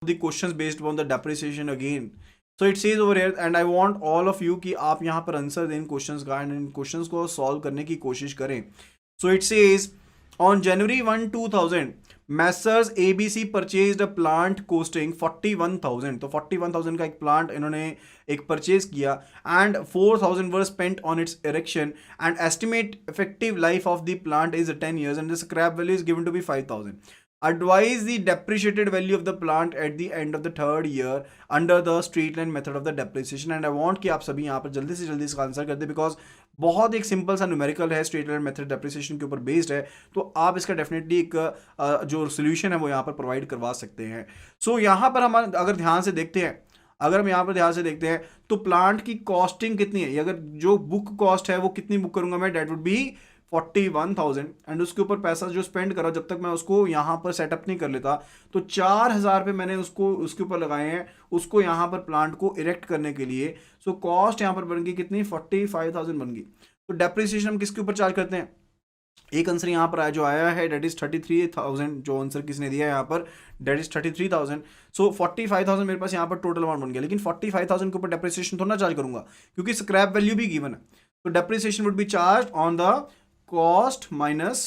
the questions based on the depreciation again. So it says over here and I want all of you कि आप यहाँ पर answer दें इन questions का and in questions को solve करने की कोशिश करें. So it says on January 1, 2000 Messrs ABC purchased a plant costing 41,000. तो 41,000 का एक प्लांट इन्होंने एक परचेज किया and 4,000 were spent on its erection and estimate effective life of the plant is 10 years and the scrap value is given to be 5,000. Advise the depreciated value of the plant at the end of the third year under the straight line method of the depreciation. And I want कि आप सभी यहाँ पर जल्दी से जल्दी इसका answer कर दे बिकॉज बहुत एक सिंपल सा न्यूमेरिकल है, स्ट्रेट लाइन मेथड डेप्रिसिएशन के ऊपर बेस्ड है, तो आप इसका डेफिनेटली एक जो सोल्यूशन है वो यहाँ पर प्रोवाइड करवा सकते हैं. सो यहाँ पर हम अगर ध्यान से देखते हैं, अगर हम यहाँ पर ध्यान से देखते हैं तो प्लांट की कॉस्टिंग कितनी है, अगर जो बुक कॉस्ट है वो कितनी बुक करूंगा मैं, डेट वुड बी 41,000 एंड उसके ऊपर पैसा जो स्पेंड करा जब तक मैं उसको यहाँ पर सेटअप नहीं कर लेता तो 4,000 पे मैंने उसको उसके ऊपर लगाए हैं उसको यहाँ पर प्लांट को इरेक्ट करने के लिए. सो कॉस्ट यहाँ पर बन गई कितनी, 45,000 बन गई. तो डेप्रिसिएशन हम किसके ऊपर चार्ज करते हैं, एक आंसर यहाँ पर आया जो आया है डेट इज 33,000, जो आंसर किसने दिया है यहाँ पर डेट इज 33,000. सो 45,000 मेरे पास यहाँ पर टोटल अमाउंट बन गया, लेकिन 45,000 के ऊपर डेप्रिसिएशन थोड़ा ना चार्ज करूंगा क्योंकि स्क्रैप वैल्यू भी गिवन है. तो depreciation would be charge on the cost minus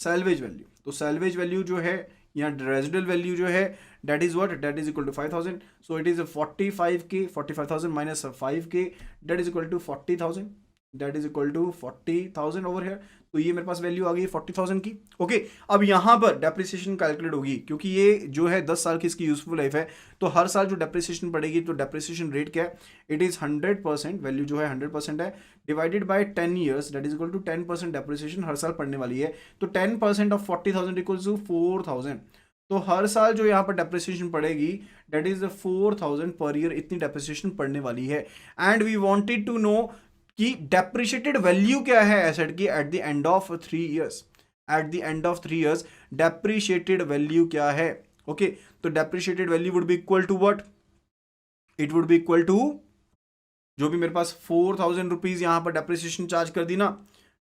salvage value. तो सैल्वेज वैल्यू जो है या रेजिडुअल वैल्यू जो है that is what, that is equal to 5,000. So it is 45,000 minus 5K that is equal to 40,000, that is equal to 40,000 over here. तो ये मेरे पास value आ गई 40,000 की. ओके, अब यहाँ पर डेप्रिसिएशन कैलकुलेट होगी क्योंकि ये जो है 10 साल की इसकी यूजफुल लाइफ है, तो हर साल जो डेप्रिसिएशन पड़ेगी तो डेप्रिसिएशन रेट क्या है, इट इज 100%, वैल्यू जो है 100% है, divided by 10 years that is equal to 10% depreciation हर साल पड़ने वाली है. तो 10% ऑफ 40,000 इक्वल्स टू 4,000. तो हर साल जो यहाँ पर डेप्रिसिएशन पड़ेगी डेट इज 4,000 पर ईयर, इतनी डेप्रिसिएशन पड़ने वाली है. And we wanted to know कि डेप्रिशिएटेड वैल्यू क्या है एसेट की at the end of 3 years, at the end of 3 years depreciated value क्या है. ओके, तो depreciated value would be equal to what, it would be equal to जो भी मेरे पास 4,000 रुपीज यहां पर डेप्रिसिएशन चार्ज कर दी ना,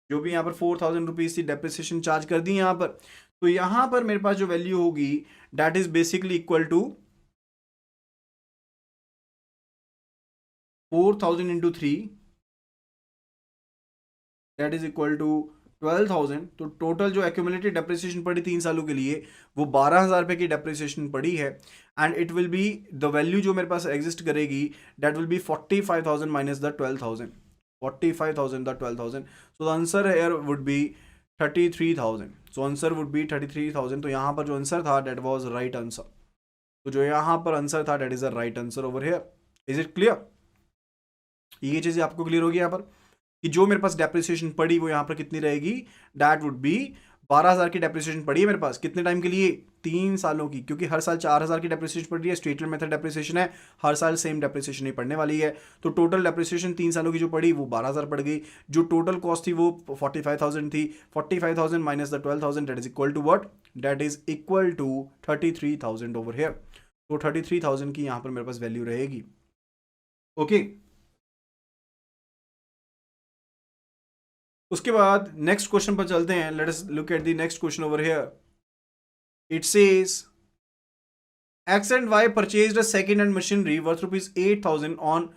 जो भी यहां पर 4,000 रुपीज थी डेप्रिसिएशन चार्ज कर दी यहां पर, तो यहां पर मेरे पास जो वैल्यू होगी that is basically equal to 4,000 into 3 that is equal to 12,000. तो टोटल जो एक्यूमुलेटेड डेप्रिसिएशन पड़ी 3 सालों के लिए वो 12,000 रुपये की डेप्रिसिएशन पड़ी है. And it will be the value जो मेरे पास एग्जिस्ट करेगी that will be 45,000 minus the 12,000, 45,000 the 12,000. So the answer here would be 33,000. So answer would be 33,000. तो यहाँ पर जो आंसर था दैट वाज राइट आंसर. तो जो यहाँ पर आंसर था that is the right answer over here. Is it clear, ये चीज़ें आपको क्लियर होगी यहाँ पर कि जो मेरे पास डेप्रिसिएशन पड़ी वो यहाँ पर कितनी रहेगी, दैट वुड बी 12,000 की डेप्रिसिएशन पड़ी है मेरे पास कितने टाइम के लिए, 3 सालों की, क्योंकि हर साल 4,000 की डेप्रिसिएशन पड़ रही है, स्ट्रेट लाइन मेथड डेप्रिसिएशन है, हर साल सेम डेप्रिसिएशन नहीं पड़ने वाली है. तो टोटल डेप्रिसिएशन 3 सालों की जो पड़ी वो 12,000 पड़ गई, जो टोटल कॉस्ट थी वो 45,000 थी, 45,000 minus the 12,000 that is equal to what, that is equal to 33,000 over here. तो 33,000 की यहाँ पर मेरे पास वैल्यू रहेगी. ओके, उसके बाद नेक्स्ट क्वेश्चन पर चलते हैं. Let us look at the next question over here. It says X and Y purchased a second-hand machinery worth rupees 8,000 on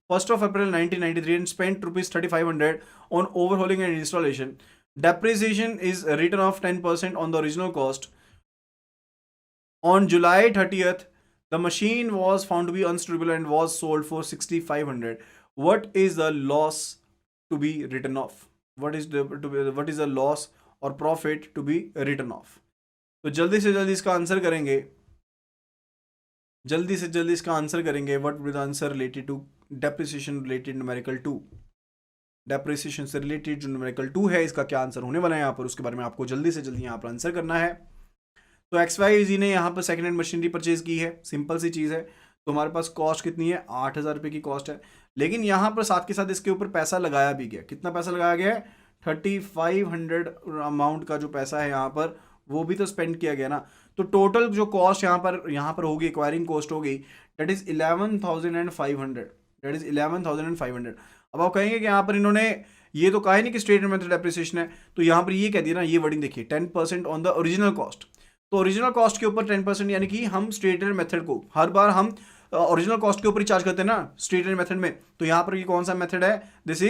1st of April 1993 and spent rupees 3,500 on overhauling and installation. Depreciation is written off 10% on the original cost. On July 30th, the machine was found to be unsuitable and was sold for 6,500. What is the loss to be written off? What is the loss or profit to be written off? तो जल्दी से जल्दी इसका answer करेंगे, जल्दी से जल्दी इसका आंसर करेंगे. What will the answer related to depreciation related numerical 2, depreciation से रिलेटेड जो न्यूमेरिकल 2 है इसका क्या आंसर होने वाला है यहाँ पर, उसके बारे में आपको जल्दी से जल्दी यहाँ पर आंसर करना है. तो XYZ ने यहाँ पर सेकेंड हैंड मशीनरी परचेज की है, सिंपल सी चीज़ है. तो हमारे पास कॉस्ट कितनी है, 8,000 रुपये की कॉस्ट है, लेकिन यहाँ पर साथ के साथ इसके ऊपर पैसा लगाया भी गया. कितना पैसा लगाया गया है, 3,500 अमाउंट का जो पैसा है यहाँ पर वो भी तो स्पेंड किया गया ना. तो टोटल जो कॉस्ट यहाँ पर होगी, एक्वायरिंग कॉस्ट होगी दैट इज 11,500, दैट इज 11,500. अब आप कहेंगे कि यहाँ पर इन्होंने ये तो कहा ही नहीं कि स्ट्रेट मेथड डेप्रिसिएशन है, तो यहाँ पर ये कह दिया ना, ये वर्डिंग देखिए 10% ऑन द ओरिजिनल कॉस्ट. तो ओरिजिनल कॉस्ट के ऊपर 10%, यानी कि हम स्ट्रेट लाइन मेथड को हर बार हम ओरिजिनल कॉस्ट के ऊपर ही चार्ज करते हैं ना स्ट्रेट लाइन मेथड में। तो यहां पर ये कौन सा मेथड है, दिस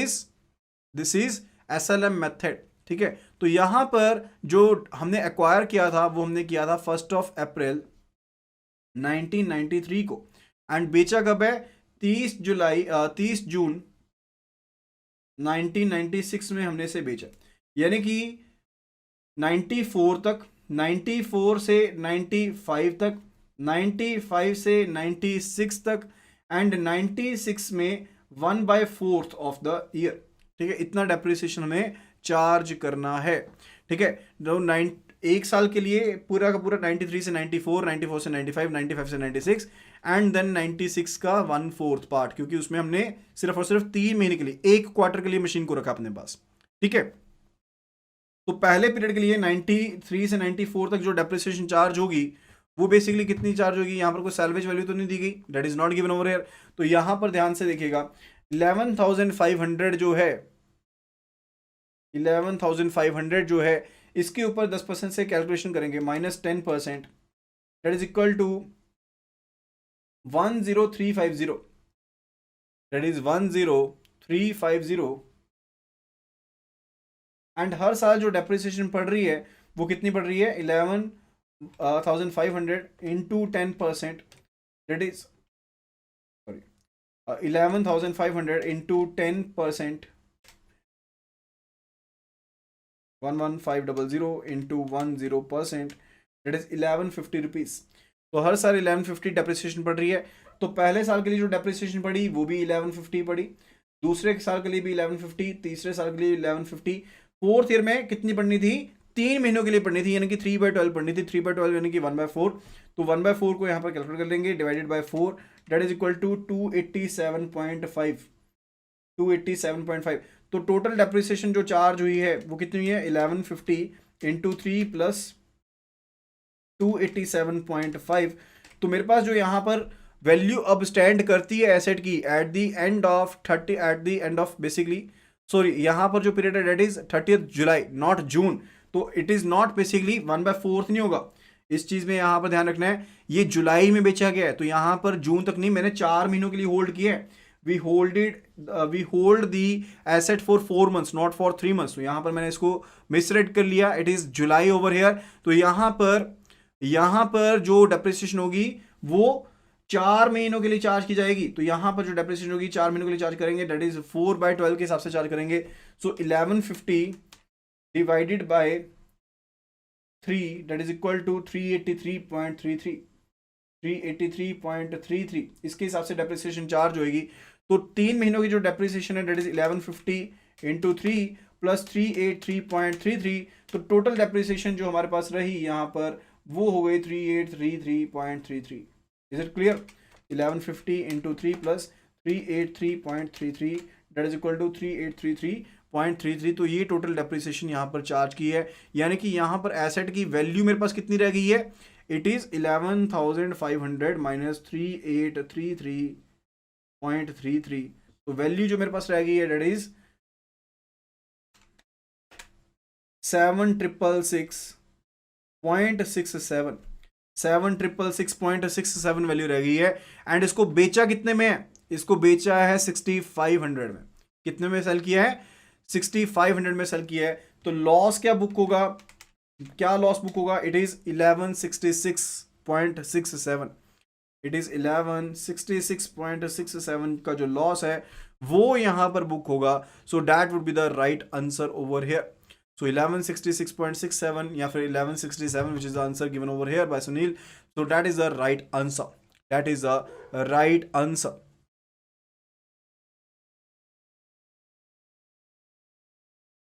इज SLM मेथड, ठीक है। तो यहां पर जो हमने एक्वायर किया था वो हमने किया था 1 अप्रैल 1993 को, एंड बेचा कब है, 30 जून 1996 में हमने इसे बेचा, यानी कि 94 तक, 94 से 95 तक, 95 से 96 तक, एंड 96 में 1/4 ऑफ द ईयर, ठीक है। इतना डेप्रिसिएशन हमें चार्ज करना है, ठीक है। जो एक साल के लिए पूरा का पूरा 93 से 94, 94 से 95, 95 से 96, एंड देन 96 का 1/4 पार्ट, क्योंकि उसमें हमने सिर्फ और सिर्फ 3 महीने के लिए, एक क्वार्टर के लिए मशीन को रखा अपने पास, ठीक है। तो पहले पीरियड के लिए 93 से 94 तक जो डेप्रिसिएशन चार्ज होगी वो बेसिकली कितनी चार्ज होगी, यहां पर कोई सैल्वेज वैल्यू तो नहीं दी गई, that is not given over here. तो यहां पर ध्यान से देखिएगा 11,500 जो है, 11,500 जो है, इसके ऊपर 10% से कैलकुलेशन करेंगे, -10%, that is equal to 10350, that is 10350, and हर साल जो डेप्रिसिएशन पड़ रही है वो कितनी पड़ रही है, 11,500 into 10%, that is sorry 11,500 into 10%, 11500 into 10%, that is 1150 rupees. तो हर साल 1150 डेप्रिसिएशन पड़ रही है। तो पहले साल के लिए जो डेप्रिसिएशन पड़ी वो भी 1150 पड़ी, दूसरे साल के लिए भी 1150, तीसरे साल के लिए 1150, फोर्थ ईयर में कितनी पढ़नी थी, 3 महीनों के लिए पढ़नी थी, यानी कि 3/12 पढ़नी थी, 3/12 यानी कि 1/4। तो 1/4 को यहाँ पर कैलकुलेट कर लेंगे, divided by 4, that is equal to 287.5, 287.5। तो टोटल डेप्रिसिएशन जो चार्ज हुई है वो कितनी हुई है, 1150 इंटू 3 प्लस 287.5। तो मेरे पास जो यहाँ पर वैल्यू अब स्टैंड करती है एसेट की at the end of basically, sorry यहाँ पर जो पीरियड है डेट इज 30 जुलाई, नॉट जून। तो इट इज नॉट बेसिकली 1/4 नहीं होगा, इस चीज में यहाँ पर ध्यान रखना है, ये जुलाई में बेचा गया है, तो यहाँ पर जून तक नहीं, मैंने 4 महीनों के लिए होल्ड किया है। We hold the asset for 4 months, not for 3 months। तो यहाँ पर मैंने इसको मिसरेड कर लिया, it is July over here. तो यहाँ पर जो डेप्रिसिएशन होगी वो 4 महीनों के लिए चार्ज की जाएगी। तो यहां पर जो डेप्रिसिएशन होगी 4 महीनों के लिए चार्ज करेंगे, दैट इज 4/12 के हिसाब से चार्ज करेंगे। So 1150 divided by 3, that is equal to 383.33, 383.33, इसके हिसाब से डेप्रिसिएशन चार्ज होगी। तो 3 महीनों की जो डेप्रिसिएशन है दैट इज 1150 इंटू 3 प्लस 383.33। तो टोटल डेप्रिसिएशन जो हमारे पास रही यहाँ पर वो हो गई 3833.33। Is it clear? 1150 into 3 plus 383.33, that is equal to 3833.33। तो ये टोटल डेप्रिसिएशन यहाँ पर चार्ज की है, यानी कि यहाँ पर एसेट की वैल्यू मेरे पास कितनी रह गई है, इट इज 11,500 माइनस 3833.33। तो वैल्यू जो मेरे पास रह गई है डेट इज 7,666.67, 7,666.67 वैल्यू रह गई है। एंड इसको बेचा कितने में है, इसको बेचा है 6,500 में। कितने में सेल किया है, 6,500 में सेल किया है। तो लॉस क्या बुक होगा, क्या लॉस बुक होगा, इट इज 1166.67, इट इज 1166.67 का जो लॉस है वो यहां पर बुक होगा। So that would be the right answer over here. So 1166.67 या फिर 1167, which is the answer given over here by Sunil. So that is the right answer. That is the right answer.